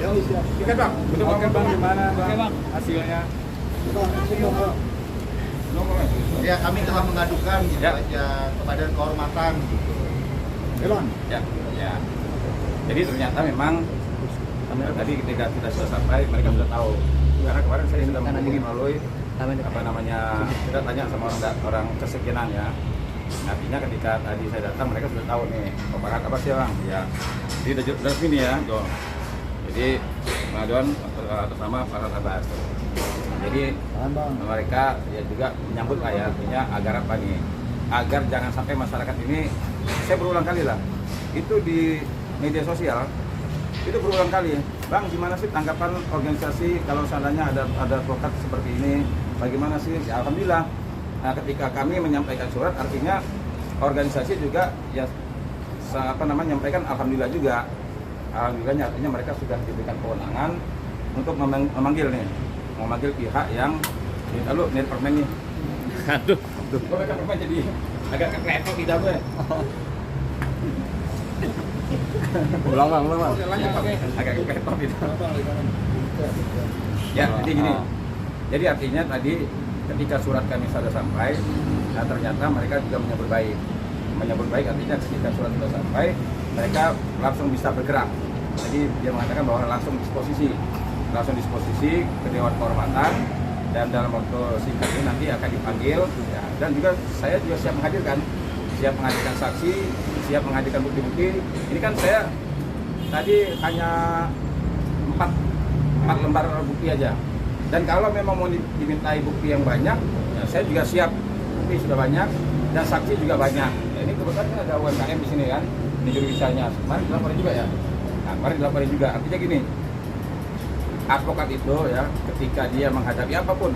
Oke bang, Oke bang, gimana bang hasilnya? Ya kami telah mengadukan gitu Ya. aja kepada kehormatan gitu. ya. Jadi ternyata memang tadi ketika kita sudah sampai, mereka sudah tahu. Karena kemarin saya sudah menghubungi melalui kita tanya sama orang kesekianan ya. Artinya ketika tadi saya datang, mereka sudah tahu nih peperangan apa sih bang? Ya, jadi udah sini ya, tuh. Jadi pengaduan atas nama Farhad Abbas. Jadi mereka ya juga menyambut lah ya, artinya agar apa nih? Agar jangan sampai masyarakat ini, saya berulang kali lah, itu di media sosial itu berulang kali, bang gimana sih tanggapan organisasi kalau seandainya ada advokat seperti ini, bagaimana sih? Ya, alhamdulillah. Nah, ketika kami menyampaikan surat, artinya organisasi juga ya menyampaikan alhamdulillah juga. Alhamdulillahnya artinya mereka sudah diberikan kewenangan untuk memanggil pihak yang lalu nih permen nih. Aduh, kok mereka permen jadi agak keklepot tidak gue. Ulang bang. Agak keklepot tidak. Ya, jadi gini. Jadi artinya tadi ketika surat kami sudah sampai, nah ternyata mereka juga menyambut baik artinya ketika surat sudah sampai, mereka langsung bisa bergerak. Jadi dia mengatakan bahwa langsung disposisi ke Dewan Kehormatan, dan dalam waktu singkat ini nanti akan dipanggil ya. Dan juga saya juga siap menghadirkan saksi, siap menghadirkan bukti-bukti. Ini kan saya tadi hanya 4 lembar bukti aja. Dan kalau memang mau dimintai bukti yang banyak, ya saya juga siap. Bukti sudah banyak dan saksi juga banyak. Ya, ini kebetulan kan ada UMKM di sini kan, ini juru bicaranya. Kemarin dilaporin juga ya. Nah, kemarin dilaporin juga. Artinya gini, advokat itu ya, ketika dia menghadapi apapun,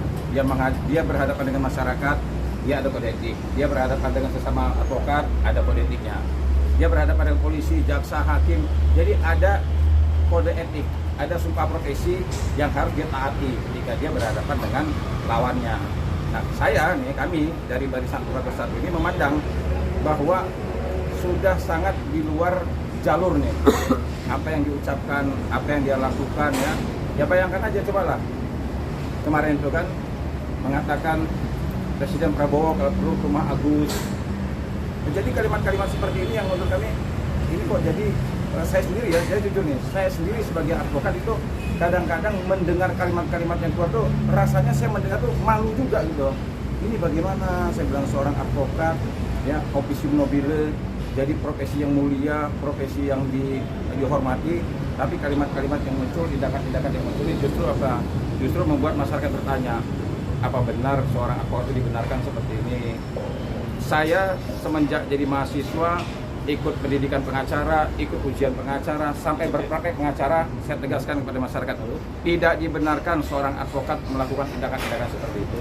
dia berhadapan dengan masyarakat, dia ada kode etik. Dia berhadapan dengan sesama advokat, ada kode etiknya. Dia berhadapan dengan polisi, jaksa, hakim. Jadi ada kode etik, ada sumpah profesi yang harus dia taati ketika dia berhadapan dengan lawannya. Nah, kami dari Barisan Advokat Bersatu ini memandang bahwa sudah sangat di luar jalur nih. Apa yang diucapkan, apa yang dia lakukan ya. Ya bayangkan aja, cobalah. Kemarin itu kan mengatakan Presiden Prabowo kalau perlu ke rumah Agus. Jadi kalimat-kalimat seperti ini yang menurut kami ini kok jadi saya sendiri ya, saya jujur nih, saya sendiri sebagai advokat itu kadang-kadang mendengar kalimat-kalimat yang keluar tuh rasanya saya mendengar tuh malu juga gitu. Ini bagaimana saya bilang seorang advokat ya, officium nobile, jadi profesi yang mulia, profesi yang dihormati, tapi kalimat-kalimat yang muncul, tindakan-tindakan yang muncul ini justru apa? Justru membuat masyarakat bertanya, apa benar seorang advokat itu dibenarkan seperti ini? Saya semenjak jadi mahasiswa ikut pendidikan pengacara, ikut ujian pengacara, sampai berpraktek pengacara, saya tegaskan kepada masyarakat, tidak dibenarkan seorang advokat melakukan tindakan-tindakan seperti itu.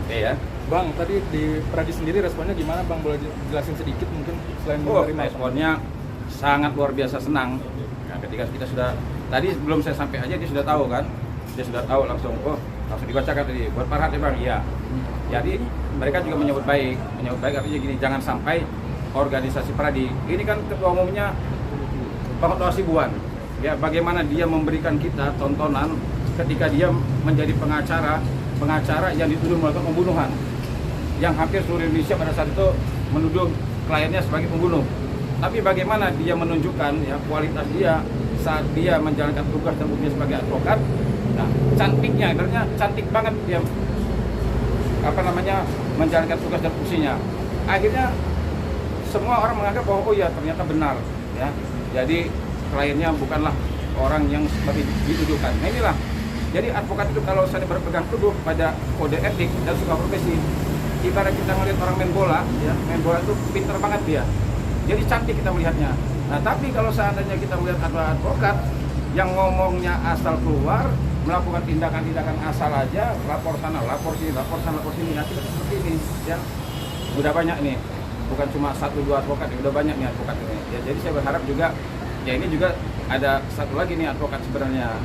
Oke ya. Bang, tadi di Pradi sendiri responnya gimana bang? Boleh jelasin sedikit mungkin selain menerima? Responnya sangat luar biasa senang. Nah, ketika kita sudah, tadi sebelum saya sampai aja dia sudah tahu kan, dia sudah tahu langsung dibacakan tadi, buat Farhad ya bang, iya. Jadi mereka juga menyambut baik artinya gini, jangan sampai organisasi Pradi, ini kan ketua umumnya Pak Ketua Hasibuan, ya bagaimana dia memberikan kita tontonan ketika dia menjadi pengacara yang dituduh melakukan pembunuhan, yang hampir seluruh Indonesia pada saat itu menuduh kliennya sebagai pembunuh. Tapi bagaimana dia menunjukkan ya kualitas dia saat dia menjalankan tugas dan fungsinya sebagai advokat. Nah, cantiknya, sebenarnya cantik banget dia menjalankan tugas dan fungsinya. Akhirnya semua orang menganggap bahwa oh ya ternyata benar ya. Jadi kliennya bukanlah orang yang seperti dituduhkan. Nah inilah. Jadi advokat itu kalau saya berpegang teguh pada kode etik dan suka profesi, ibarat kita melihat orang main bola, ya main bola itu pinter banget dia. Jadi cantik kita melihatnya. Nah tapi kalau seandainya kita melihat advokat yang ngomongnya asal keluar, melakukan tindakan-tindakan asal aja, lapor sana, lapor sini, nanti seperti ini ya. Udah banyak nih. Bukan cuma 1-2 advokat, udah banyak nih advokat ini. Ya, jadi saya berharap juga, ya ini juga ada satu lagi nih advokat sebenarnya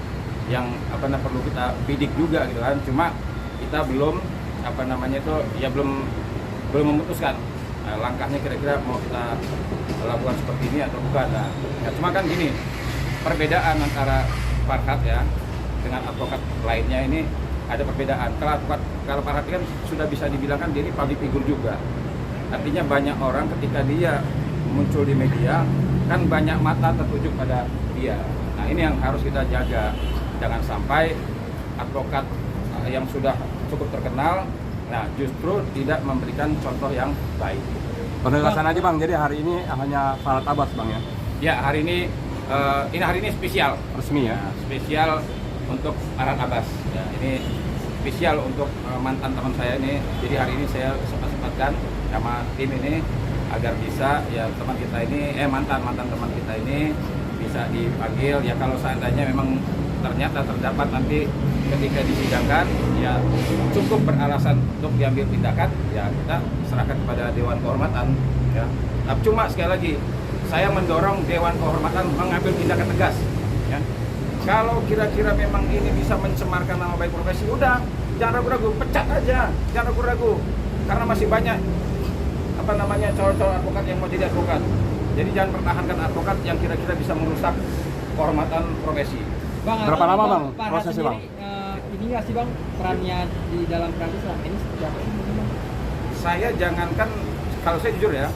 yang perlu kita bidik juga gitu kan. Cuma kita belum belum memutuskan langkahnya kira-kira mau kita lakukan seperti ini atau bukan. Nah, ya, cuma kan gini, perbedaan antara Farhat ya dengan advokat lainnya ini ada perbedaan. Kalau Farhat kan sudah bisa dibilang kan dia ini public figure juga. Artinya banyak orang ketika dia muncul di media kan banyak mata tertuju pada dia. Nah ini yang harus kita jaga, jangan sampai advokat yang sudah cukup terkenal, nah justru tidak memberikan contoh yang baik. Penegasan aja Bang, jadi hari ini hanya Farhat Abbas Bang ya? Ya hari ini spesial, Resmi ya? nah, spesial untuk Farhat Abbas. Ya, ini spesial untuk mantan teman saya ini. Jadi hari ini saya sempatkan sama tim ini agar bisa ya teman kita ini, mantan teman kita ini bisa dipanggil. Ya kalau seandainya memang ternyata terdapat nanti ketika disidangkan ya cukup beralasan untuk diambil tindakan, ya kita serahkan kepada Dewan Kehormatan ya. Tapi cuma sekali lagi saya mendorong Dewan Kehormatan mengambil tindakan tegas ya. Kalau kira-kira memang ini bisa mencemarkan nama baik profesi, udah jangan ragu-ragu, pecat aja, jangan ragu-ragu, karena masih banyak cowok-cowok advokat yang mau jadi advokat. Jadi jangan pertahankan advokat yang kira-kira bisa merusak kehormatan profesi. Bang, Berapa lama Bang Farhat prosesnya Bang? Ini nggak sih Bang perannya di dalam perannya selama ini seperti apa sih Bang? Saya jangankan, kalau saya jujur ya,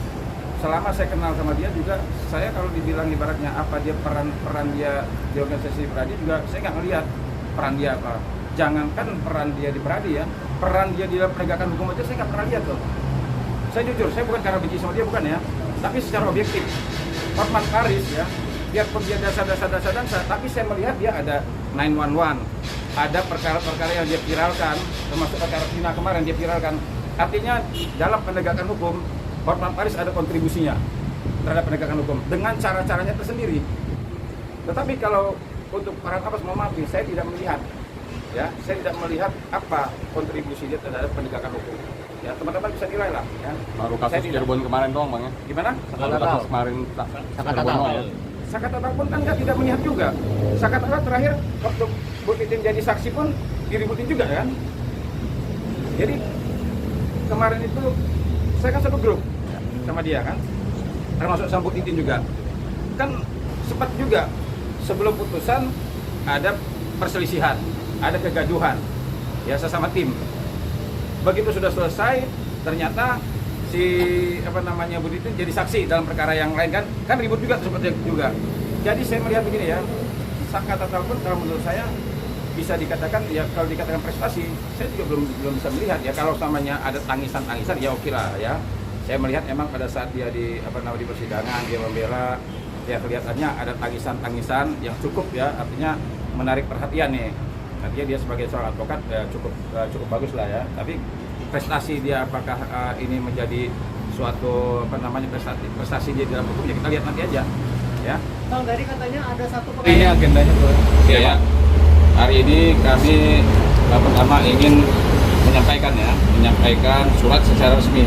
selama saya kenal sama dia juga, saya kalau dibilang ibaratnya apa dia peran dia di organisasi Peradi juga saya nggak ngelihat peran dia apa. Jangankan peran dia di Peradi ya, peran dia di dalam penegakan hukum aja saya nggak pernah lihat tuh. Saya jujur, saya bukan karena benci sama dia, bukan ya, tapi secara objektif Hotman Paris ya, biarpun dia dasar, tapi saya melihat dia ada 911, ada perkara-perkara yang dia viralkan, termasuk perkara Cina kemarin dia viralkan. Artinya dalam penegakan hukum Hotman Paris ada kontribusinya terhadap penegakan hukum dengan cara-caranya tersendiri. Tetapi kalau untuk Farhat Abbas, mohon maaf, saya tidak melihat ya, saya tidak melihat apa kontribusi dia terhadap penegakan hukum. Ya teman-teman bisa nilai lah ya. Baru kasus Cirebon kemarin doang Bang ya? Gimana? Kasus kemarin Cirebon doang ya? Sakata pun kan tidak melihat juga. Sakata terakhir waktu Bu Titin jadi saksi pun diributin juga kan. Jadi kemarin itu saya kan satu grup sama dia kan, termasuk sama Bu Titin juga. Kan sempat juga sebelum putusan ada perselisihan, ada kegaduhan ya sesama tim. Begitu sudah selesai, ternyata si Bu Titin jadi saksi dalam perkara yang lain kan ribut juga seperti itu juga. Jadi saya melihat begini ya, Sakata pun kalau menurut saya bisa dikatakan ya, kalau dikatakan prestasi, saya juga belum bisa melihat ya. Kalau samanya ada tangisan ya oke lah ya. Saya melihat emang pada saat dia di persidangan dia membela, ya kelihatannya ada tangisan yang cukup ya, artinya menarik perhatian nih. Artinya dia sebagai seorang advokat ya cukup bagus lah ya. Tapi prestasi dia apakah ini menjadi suatu prestasi dia dalam hukum, ya kita lihat nanti aja ya. Bang, dari katanya ada satu Ini agendanya tuh. Ya. Hari ini kami pertama ingin menyampaikan surat secara resmi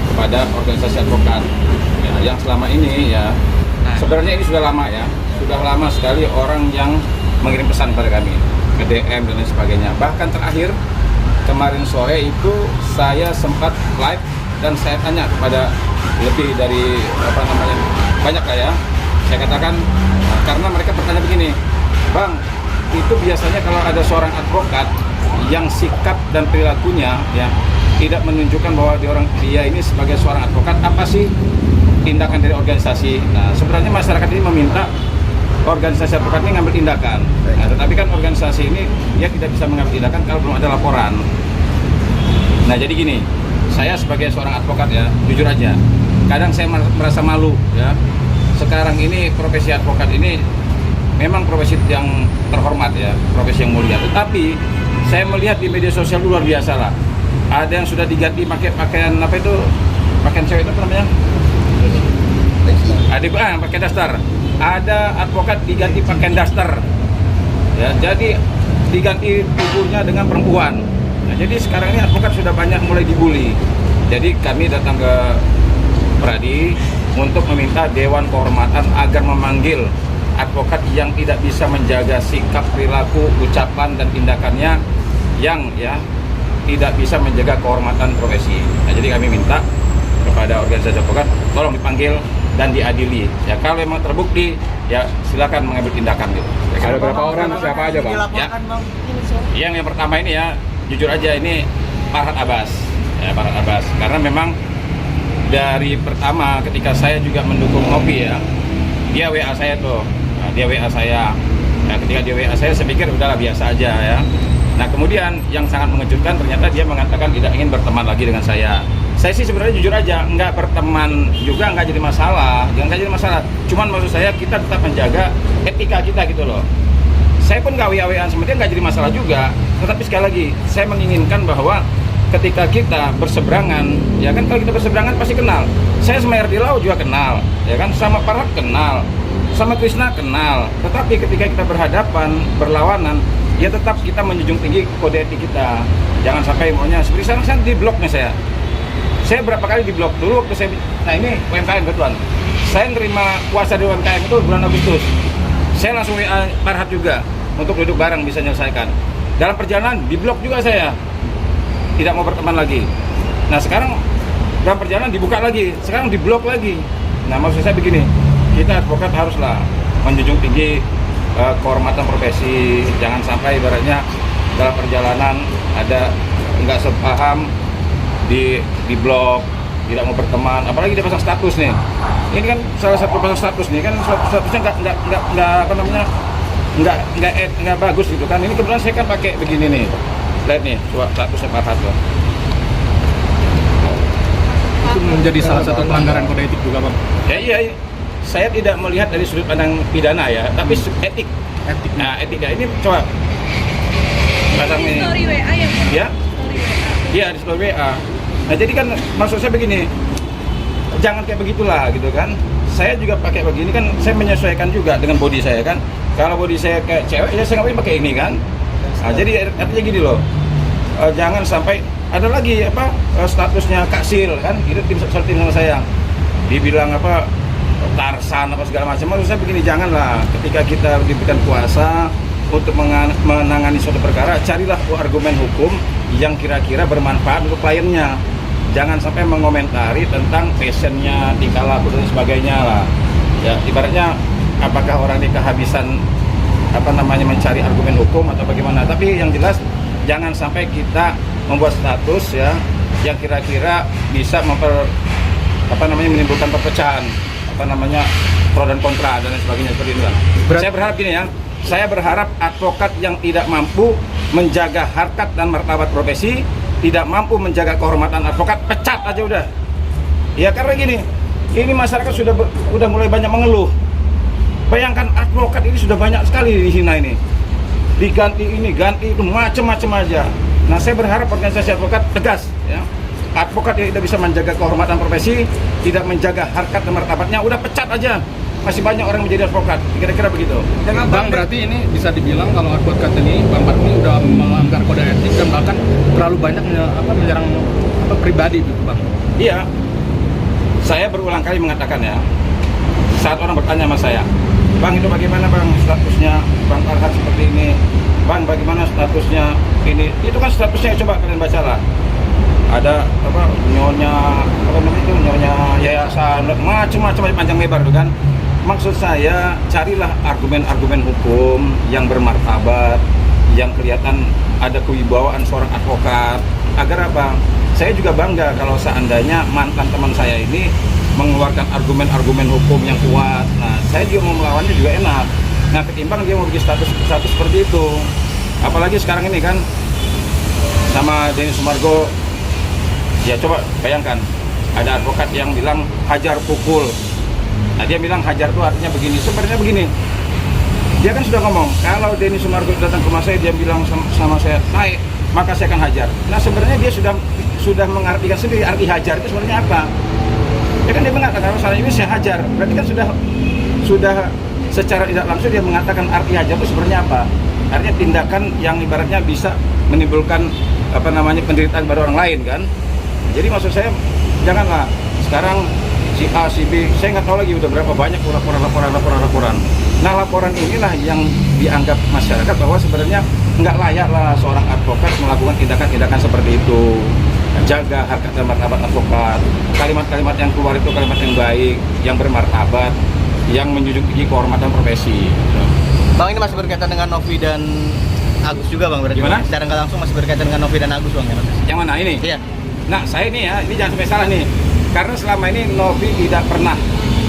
kepada organisasi advokat ya, yang selama ini ya sebenarnya ini sudah lama sekali orang yang mengirim pesan pada kami, nge-DM dan lain sebagainya. Bahkan terakhir kemarin sore itu saya sempat live dan saya tanya kepada lebih dari banyak lah ya. Saya katakan karena mereka bertanya begini, Bang, itu biasanya kalau ada seorang advokat yang sikap dan perilakunya ya tidak menunjukkan bahwa dia ini sebagai seorang advokat, apa sih tindakan dari organisasi? Nah, sebenarnya masyarakat ini meminta organisasi advokat ini ngambil tindakan. Nah, tetapi kan organisasi ini dia tidak bisa mengambil tindakan kalau belum ada laporan. Nah, jadi gini, saya sebagai seorang advokat ya, jujur aja, kadang saya merasa malu ya. Sekarang ini profesi advokat ini memang profesi yang terhormat ya, profesi yang mulia. Tetapi saya melihat di media sosial luar biasa lah. Ada yang sudah diganti pakai pakaian pakaian cewek itu apa namanya? Pakai daster. Ada advokat diganti pakaian daster. Ya, jadi diganti figurnya dengan perempuan. Nah, jadi sekarang ini advokat sudah banyak mulai dibully. Jadi kami datang ke Peradi untuk meminta Dewan Kehormatan agar memanggil advokat yang tidak bisa menjaga sikap, perilaku, ucapan dan tindakannya yang ya tidak bisa menjaga kehormatan profesi. Nah, jadi kami minta kepada organisasi advokat tolong dipanggil dan diadili. Ya kalau memang terbukti, ya silakan mengambil tindakan gitu. Ada berapa orang, siapa aja bang? Dilaporkan bang. Ini sorry. Yang pertama ini ya, jujur aja ini Farhad Abbas. Ya, Farhad Abbas. Karena memang dari pertama ketika saya juga mendukung Nopi ya, dia WA saya tuh. Nah, dia WA saya. Nah, ketika dia WA saya pikir udahlah biasa aja ya. Nah kemudian yang sangat mengejutkan ternyata dia mengatakan tidak ingin berteman lagi dengan saya. Saya sih sebenarnya jujur aja, nggak berteman juga nggak jadi masalah, nggak jadi masalah. Cuman maksud saya kita tetap menjaga etika kita gitu loh. Saya pun nggak WA-WAan sama dia nggak jadi masalah juga. Tetapi sekali lagi, saya menginginkan bahwa ketika kita berseberangan, ya kan kalau kita berseberangan pasti kenal. Saya sama RD Lau juga kenal, ya kan, sama Farhad kenal, sama Krishna kenal. Tetapi ketika kita berhadapan, berlawanan, ya tetap kita menjunjung tinggi kode etik kita. Jangan sampai maunya seperti sekarang saya di blok nih saya. Saya berapa kali di blok dulu waktu saya, nah ini UMKM kebetulan. Saya nerima kuasa di UMKM itu bulan Agustus. Saya langsung WA Farhad juga untuk duduk bareng bisa menyelesaikan. Dalam perjalanan di blok juga saya tidak mau berteman lagi. Nah sekarang dalam perjalanan dibuka lagi, sekarang di blok lagi. Nah maksud saya begini, kita advokat haruslah menjunjung tinggi kehormatan profesi. Jangan sampai ibaratnya dalam perjalanan ada nggak sepaham di blok, tidak mau berteman, apalagi dia pasang status nih. Ini kan salah satu pasang status nih kan, statusnya nggak apa namanya, nggak bagus gitu kan. Ini kebetulan saya kan pakai begini nih, lihat nih statusnya Farhad loh. Itu menjadi salah satu pelanggaran kode etik juga bang. Ya iya, saya tidak melihat dari sudut pandang pidana ya, tapi etik. Etik. Nah etika ini coba pasang ini. Story WA ya bang? Ya, Story WA. iya di story WA. Nah jadi kan maksud saya begini, jangan kayak begitulah gitu kan. Saya juga pakai begini kan, saya menyesuaikan juga dengan body saya kan. Kalau body saya kayak cewek, ya saya nggak boleh pakai ini kan. Nah, jadi artinya gini loh, jangan sampai ada lagi apa statusnya Kak-Sil kan, itu tim sama saya. Dibilang apa Tarsan apa segala macam. Maksud saya begini, janganlah ketika kita diberikan kuasa untuk menangani suatu perkara, carilah argumen hukum yang kira-kira bermanfaat untuk kliennya. Jangan sampai mengomentari tentang fashionnya, tingkah laku dan sebagainya lah. Ya, ibaratnya apakah orang ini kehabisan apa namanya mencari argumen hukum atau bagaimana. Tapi yang jelas jangan sampai kita membuat status ya yang kira-kira bisa menimbulkan perpecahan, apa namanya pro dan kontra dan lain sebagainya seperti itu kan. Saya berharap gini ya. Saya berharap advokat yang tidak mampu menjaga harkat dan martabat profesi, tidak mampu menjaga kehormatan advokat, pecat aja udah. Ya karena gini, ini masyarakat sudah mulai banyak mengeluh. Bayangkan advokat ini sudah banyak sekali dihina ini. Diganti ini, ganti itu, macam-macam aja. Nah saya berharap organisasi advokat tegas ya. Advokat yang tidak bisa menjaga kehormatan profesi, tidak menjaga harkat dan martabatnya, udah pecat aja. Masih banyak orang menjadi advokat, kira-kira begitu. Bang, berarti ini bisa dibilang kalau advokat ini, Bang Farhad ini udah melanggar kode etik dan bahkan terlalu banyak menyerang pribadi gitu Bang. Iya, saya berulang kali mengatakan ya, saat orang bertanya sama saya, Bang itu bagaimana Bang statusnya Bang Farhad seperti ini, Bang bagaimana statusnya ini, itu kan statusnya coba kalian bacalah. Ada apa nyonya yayasan macam-macam panjang lebar tuh kan. Maksud saya carilah argumen-argumen hukum yang bermartabat, yang kelihatan ada kewibawaan seorang advokat. Agar apa? Saya juga bangga kalau seandainya mantan teman saya ini mengeluarkan argumen-argumen hukum yang kuat. Nah, saya juga mau melawannya juga enak. Nah, ketimbang dia mau bikin status seperti itu. Apalagi sekarang ini kan sama Denny Sumargo. Ya coba bayangkan, ada advokat yang bilang hajar pukul. Nah dia bilang hajar itu artinya begini, sebenarnya begini. Dia kan sudah ngomong, kalau Denny Sumargo datang ke rumah saya, dia bilang sama saya, naik, maka saya akan hajar. Nah sebenarnya dia sudah mengartikan sendiri arti hajar itu sebenarnya apa. Ya kan dia mengatakan, kalau saat ini saya hajar, berarti kan sudah secara tidak langsung dia mengatakan arti hajar itu sebenarnya apa. Artinya tindakan yang ibaratnya bisa menimbulkan apa namanya penderitaan pada orang lain kan. Jadi maksud saya janganlah sekarang si A, si B, saya nggak tahu lagi udah berapa banyak laporan. Nah laporan inilah yang dianggap masyarakat bahwa sebenarnya nggak layak lah seorang advokat melakukan tindakan-tindakan seperti itu. jaga harkat dan martabat advokat. Kalimat-kalimat yang keluar itu kalimat yang baik, yang bermartabat, yang menjunjung tinggi kehormatan profesi. Bang, ini masih berkaitan dengan Novi dan Agus juga Bang, berarti? Gimana? Secara nggak langsung masih berkaitan dengan Novi dan Agus Bang ya? Yang mana ini? Iya. Nah, saya ini ya, ini jangan sampai salah nih. Karena selama ini Novi tidak pernah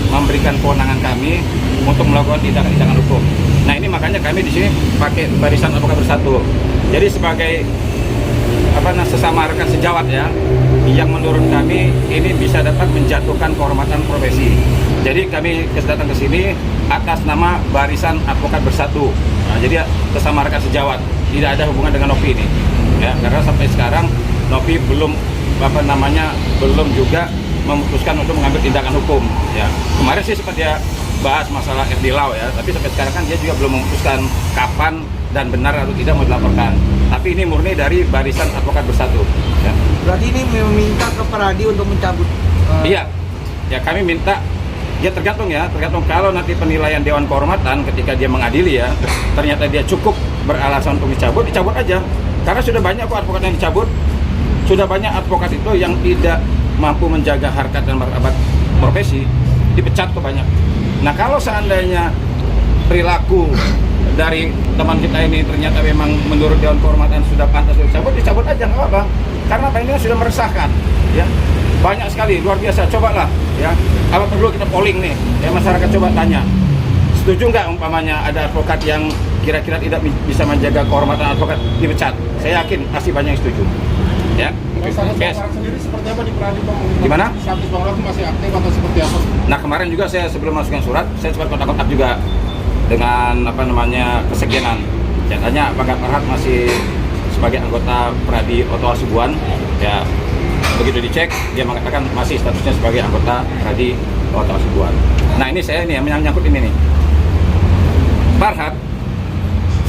memberikan kewenangan kami untuk melakukan tindakan-tindakan hukum. Nah, ini makanya kami di sini pakai Barisan Advokat Bersatu. Jadi sebagai sesama rekan sejawat ya, yang menurut kami ini bisa dapat menjatuhkan kehormatan profesi. Jadi kami datang ke sini atas nama Barisan Advokat Bersatu. Nah, jadi sesama rekan sejawat, tidak ada hubungan dengan Novi ini. Ya, karena sampai sekarang Novi belum belum juga memutuskan untuk mengambil tindakan hukum. Ya, kemarin sih sempat dia bahas masalah FD Law ya, tapi sampai sekarang kan dia juga belum memutuskan kapan dan benar atau tidak mau dilaporkan. Tapi ini murni dari Barisan Advokat Bersatu. Ya. Berarti ini meminta ke Peradi untuk mencabut. Iya, ya kami minta. Ya tergantung kalau nanti penilaian Dewan Kehormatan ketika dia mengadili ya, ternyata dia cukup beralasan untuk dicabut aja. Karena sudah banyak kok advokat yang dicabut, sudah banyak advokat itu yang tidak mampu menjaga harkat dan martabat profesi, dipecat kok banyak. Nah kalau seandainya perilaku dari teman kita ini ternyata memang menurut Dewan Kehormatan sudah pantas untuk dicabut aja, nggak apa-apa. Karena ini sudah meresahkan, ya banyak sekali, luar biasa. Cobalah, ya apa perlu kita polling nih, ya masyarakat coba tanya, setuju nggak umpamanya ada advokat yang kira-kira tidak bisa menjaga kehormatan advokat dipecat? Saya yakin pasti banyak yang setuju. Ya. Status sendiri seperti apa di Peradi Bang? Gimana? Status Bang Ratna masih aktif atau seperti apa? Nah kemarin juga saya sebelum masukkan surat, saya sempat kontak-kontak juga dengan kesekjenan. Katanya Bang Farhat masih sebagai anggota Peradi Oto Hasibuan. Ya begitu dicek dia mengatakan masih statusnya sebagai anggota Peradi Oto Hasibuan. Nah ini saya nih yang menyangkut ini nih. Farhat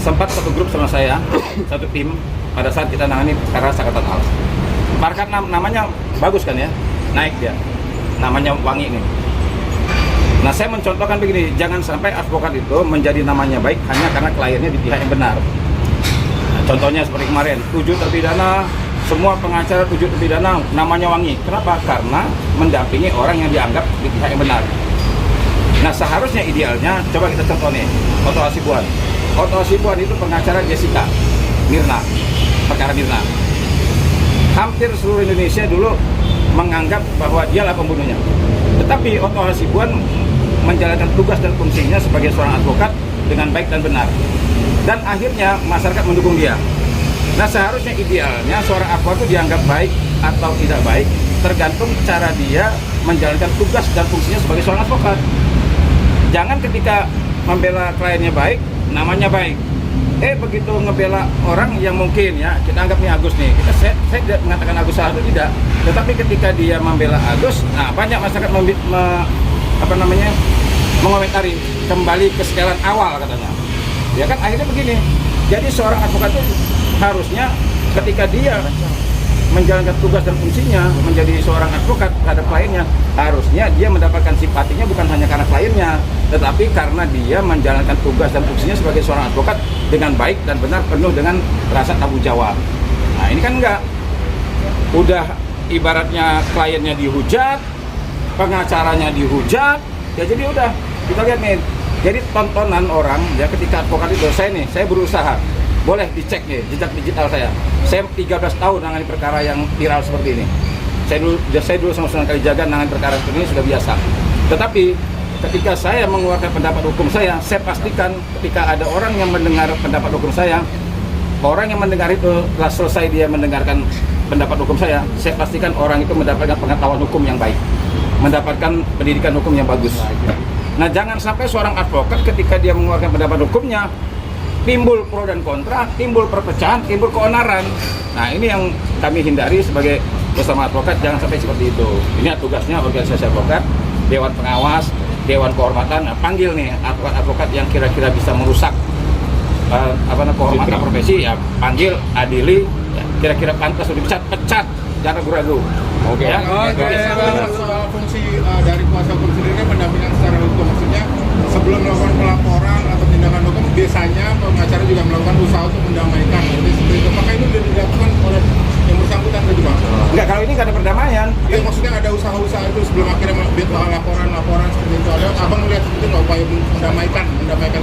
sempat satu grup sama saya, satu tim pada saat kita nangani perkara Sakatan Al. Farhat namanya bagus kan ya, naik dia, namanya wangi nih. Nah saya mencontohkan begini, jangan sampai advokat itu menjadi namanya baik hanya karena kliennya di pihak yang benar. Nah, contohnya seperti kemarin, 7 terpidana, semua pengacara 7 terpidana namanya wangi. Kenapa? Karena mendampingi orang yang dianggap di pihak yang benar. Nah seharusnya idealnya, coba kita contoh nih, Oto Hasibuan. Oto Hasibuan itu pengacara Jessica Mirna, perkara Mirna. Hampir seluruh Indonesia dulu menganggap bahwa dialah pembunuhnya. Tetapi Oto Hasibuan menjalankan tugas dan fungsinya sebagai seorang advokat dengan baik dan benar. Dan akhirnya masyarakat mendukung dia. Nah seharusnya idealnya seorang advokat itu dianggap baik atau tidak baik tergantung cara dia menjalankan tugas dan fungsinya sebagai seorang advokat. Jangan ketika membela kliennya baik, namanya baik. Begitu ngebela orang yang mungkin ya, kita anggap nih Agus nih, saya tidak mengatakan Agus salah atau tidak, tetapi ketika dia membela Agus, nah banyak masyarakat mengomentari kembali ke setelan awal katanya. Ya kan akhirnya begini. Jadi seorang advokat itu harusnya ketika dia menjalankan tugas dan fungsinya menjadi seorang advokat terhadap kliennya, harusnya dia mendapatkan simpatinya bukan hanya karena kliennya, tetapi karena dia menjalankan tugas dan fungsinya sebagai seorang advokat dengan baik dan benar, penuh dengan rasa tanggung jawab. Nah ini kan enggak, udah ibaratnya kliennya dihujat, pengacaranya dihujat, ya jadi udah kita lihat nih. Jadi tontonan orang ya ketika advokat itu, saya berusaha, boleh dicek nih jejak digital saya 13 tahun nangani perkara yang viral seperti ini. Saya dulu sama Sunan Kalijaga nangani perkara seperti ini sudah biasa. Tetapi ketika saya mengeluarkan pendapat hukum saya pastikan ketika ada orang yang mendengar pendapat hukum saya, orang yang mendengar itu setelah selesai dia mendengarkan pendapat hukum saya pastikan orang itu mendapatkan pengetahuan hukum yang baik, mendapatkan pendidikan hukum yang bagus. Nah jangan sampai seorang advokat ketika dia mengeluarkan pendapat hukumnya timbul pro dan kontra, timbul perpecahan, timbul keonaran. Nah ini yang kami hindari sebagai bersama advokat, jangan sampai seperti itu. Ini tugasnya organisasi advokat, Dewan Pengawas, Dewan Kehormatan, panggil nih advokat-advokat yang kira-kira bisa merusak kehormatan profesi, ya panggil, adili, ya, kira-kira pantas untuk dipecat, pecat, jangan ragu-ragu. Oke. Ya? Soal fungsi dari kuasa hukum sendiri pendampingan secara hukum, maksudnya sebelum melakukan pelaporan atau tindakan hukum biasanya pengacara juga melakukan usaha untuk mendamaikan. Jadi seperti itu, apakah ini sudah dilakukan oleh yang bersangkutan tadi Bang? Enggak, nggak ada perdamaian. Ya maksudnya ada usaha-usaha itu sebelum akhirnya membuat laporan-laporan seperti itu. Ada abang melihat itu nggak upaya mendamaikan?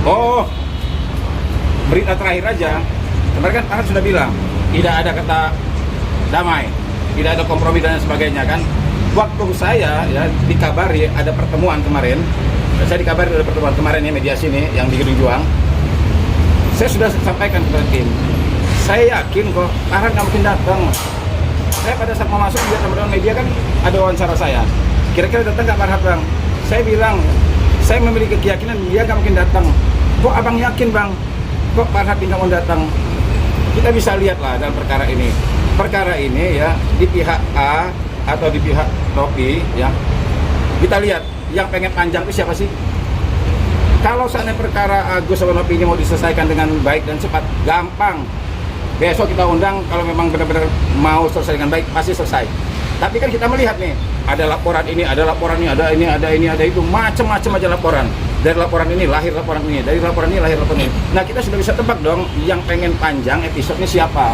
Oh, berita terakhir aja. Kemarin kan Ahmad sudah bilang tidak ada kata damai, tidak ada kompromi dan sebagainya kan. Waktu saya ya dikabari ada pertemuan kemarin, saya dikabari ada pertemuan kemarin ya mediasi nih yang di Gedung Juang. Saya sudah sampaikan kepada tim, saya yakin kok Ahmad nggak mungkin datang. Saya pada saat mau masuk juga teman-teman media kan ada wawancara saya. Kira-kira datang nggak Farhad bang? Saya bilang, saya memiliki keyakinan dia nggak mungkin datang. Kok abang yakin bang? Kok Farhad nggak mau datang? Kita bisa lihat lah dalam perkara ini. Perkara ini ya di pihak A atau di pihak Nopi ya. Kita lihat yang pengen panjang itu siapa sih? Kalau seandainya perkara Agus sama Nopi ini mau diselesaikan dengan baik dan cepat, gampang. Besok kita undang kalau memang benar-benar mau selesai dengan baik pasti selesai. Tapi kan kita melihat nih, ada laporan ini, ada laporan ini, ada ini, ada ini, ada itu, macam-macam aja laporan. Dari laporan ini lahir laporan ini, dari laporan ini lahir laporan ini. Nah kita sudah bisa tebak dong, yang pengen panjang episodenya siapa.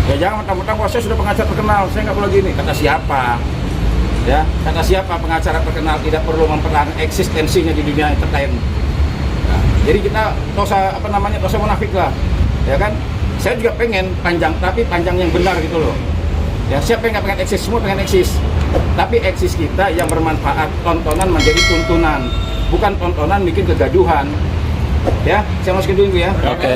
Ya jangan mentang-mentang wah saya sudah pengacara terkenal, saya nggak perlu gini. Kata siapa? Ya, kata siapa pengacara terkenal tidak perlu mempertahankan eksistensinya di dunia entertain. Nah, jadi kita dosa dosa munafik lah, ya kan? Saya juga pengen panjang, tapi panjang yang benar gitu loh. Ya, siapa yang nggak pengen eksis? Semua pengen eksis. Tapi eksis kita yang bermanfaat, tontonan menjadi tuntunan, bukan tontonan bikin kegaduhan. Ya, saya masukin dulu ya. Oke.